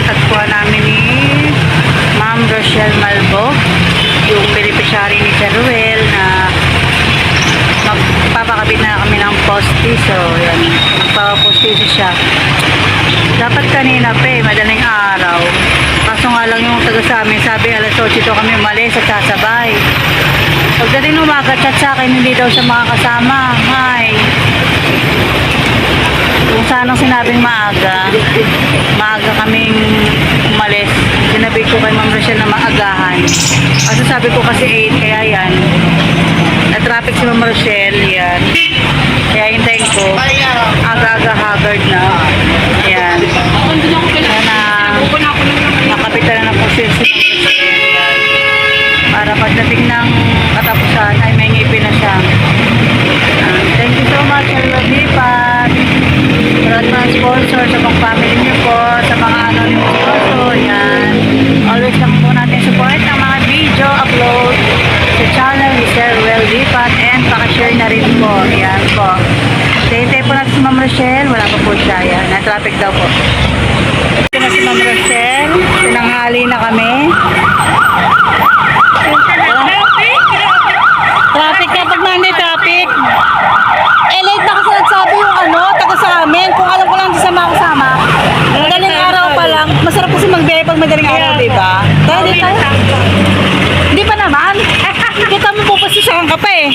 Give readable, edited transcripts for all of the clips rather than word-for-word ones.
natagpuan namin ni Ma'am Rochelle Malbo, yung beneficiary ni Sir Ruel na magpapakabit na kami ng postiso. Yan, magpapapostiso siya. Dapat kanina pa madaling araw. Kaso nga lang yung taga sa amin, sabi alas 8 daw kami umalis at sasabay. Pagdating umaga, chat sa akin, hindi daw siya makakasama. Hi. Kung saan ang sinabing maaga kaming umalis. Sinabi ko kay Ma'am Rochelle na maagahan. Kasi sabi ko kasi 8, kaya yan. Na-traffic si Ma'am Rochelle, yan. Kaya hintayin ko. Aga-aga haggard na. Yan. Kaya na nakapitan na po siya si Ma'am Rochelle. Yan. Para pagdating ng katapusan ay may ngipin na siya. Thank you so much, I love you, Pat. Sa lahat ng sponsor, sa mga family niyo po, sa mga anonymous sponsor, yan. Always lang po natin support ang mga video upload sa channel ni Sir Ruel Dipat and pakashare na rin po. Yan po. Hintay po natin si Ma'am Rochelle, wala pa po siya. Yan, na-traffic daw po. Ito na si Ma'am Rochelle, sinanghali na kami. Traffic kapag Monday traffic. Late na kasi nagsabi yung taga sa amin. Kung alam ko lang di sama kasama. Madaling araw pa lang. Masarap kasi magbiyahe pag madaling araw, diba? Tayo, di tayo. Hindi pa naman. Kita mo po pasisyahan ka pa eh.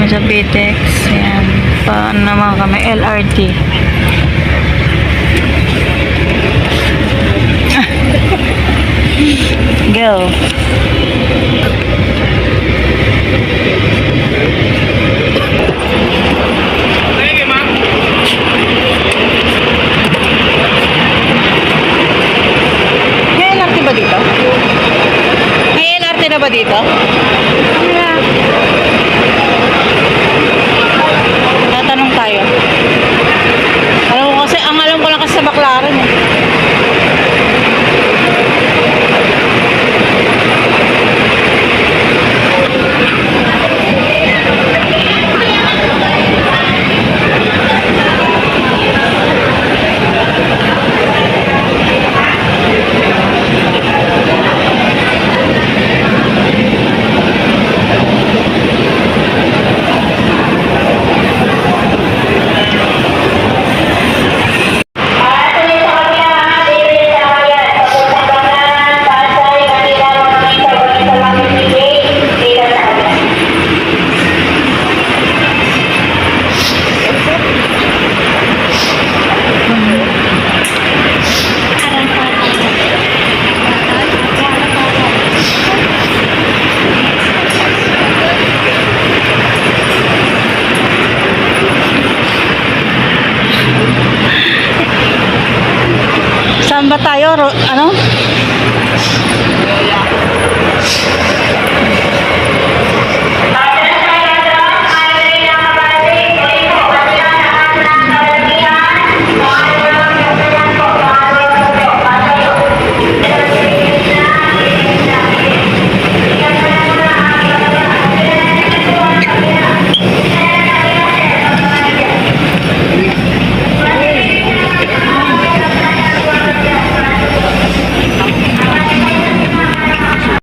Sa BTEX, yan, pa naman kami, LRT. Go. May LRT ba dito? May LRT na ba dito? Yeah. Tatanong tayo. Alam ko lang kasi sa Baclaran eh. tayo, ano?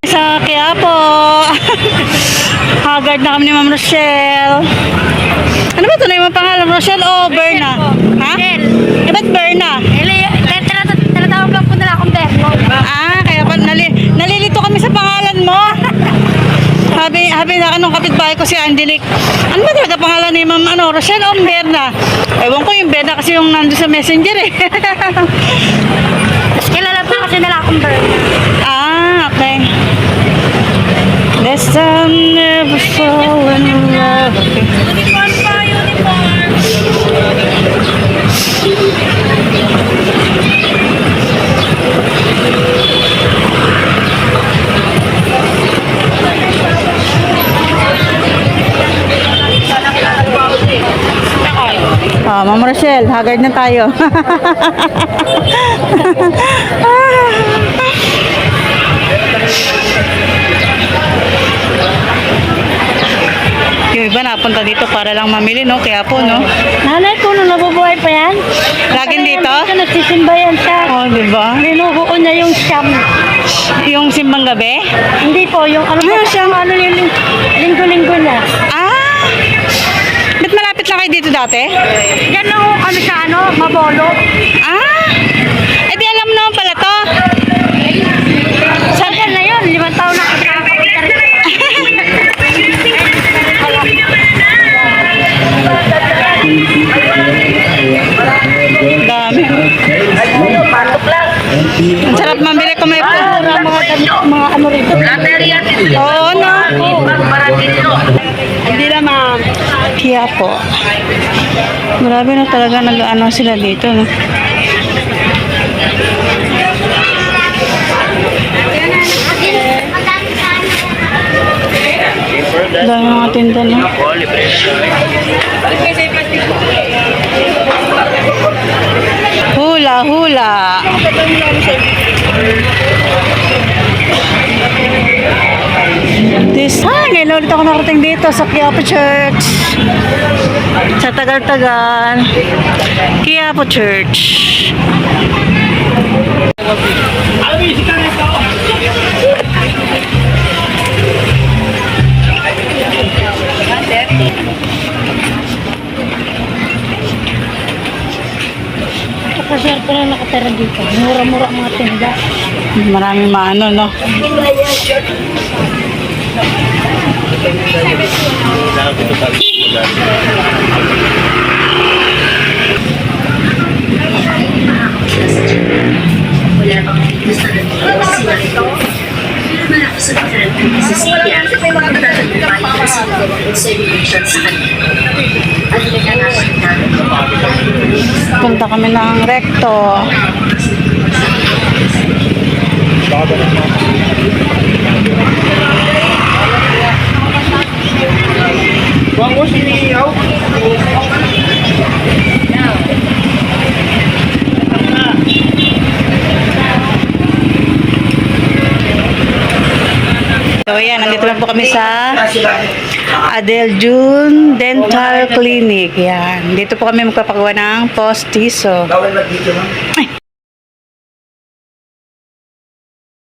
Sa Quiapo. Haggard na kami ni Ma'am Rochelle. Ano ba ito na yung pangalan? Rochelle o Berna? Ha? Eh, ba't Berna? Tinatawag lang po nila akong Berno. Ah, kaya pa nalilito kami sa pangalan mo. Habi na anong kapitbahay ko si Angelic. Ano ba talaga pangalan ni Ma'am Rochelle o Berna? Ewan ko yung Berna kasi yung nandun sa messenger eh. Mas kilala pa kasi nila akong Berno. Ah, okay. Let's never fall in love. Okay. Uniform pa, uniform. Ma'am Rochelle, haggard na tayo. Yung iba napunta dito para lang mamili, no? Kaya po, no? Nanay ko, nung nabubuhay pa yan. Laging dito? Dito nagsisimba yan siya. Oh, di ba? Binubuo niya yung siyam. Yung simbang gabi? Hindi po, yung ano Ah, po, siyam. ano yung linggo-linggo niya. Ah! Ba't malapit lang kayo dito dati? Yan lang ho kami sa ano, Mabolo. Ah! Eh di alam mo naman pala to. Sa na yun, 5 taon na kasi nakapunta rin. Dami. Ang sarap mambili kung may pura. Mga ano rito. Oo, no? Hindi na ma'am. Kaya po. Grabe na talaga nag-ano sila dito, no? Dami mga tinda, no? Hula, hula. Ngayon ulit ako nakarating dito sa Quiapo Church. Sa tagal-tagal. Quiapo Church. Kapaswerte na nakatira dito. Mura-mura ang mga tinda. Maraming maano, no? Wala bang gusto na malakas sa pagkaroon ng Cecilia at magtatagpapay na sa mga insemination sa kanya. At nagkakasin namin Punta kami ng Recto. So ayan, nandito lang po kami sa Adel June Dental Clinic. Yan. Dito po kami magpapagawa ng postizo. Bawal mag-video, ma'am. Ay,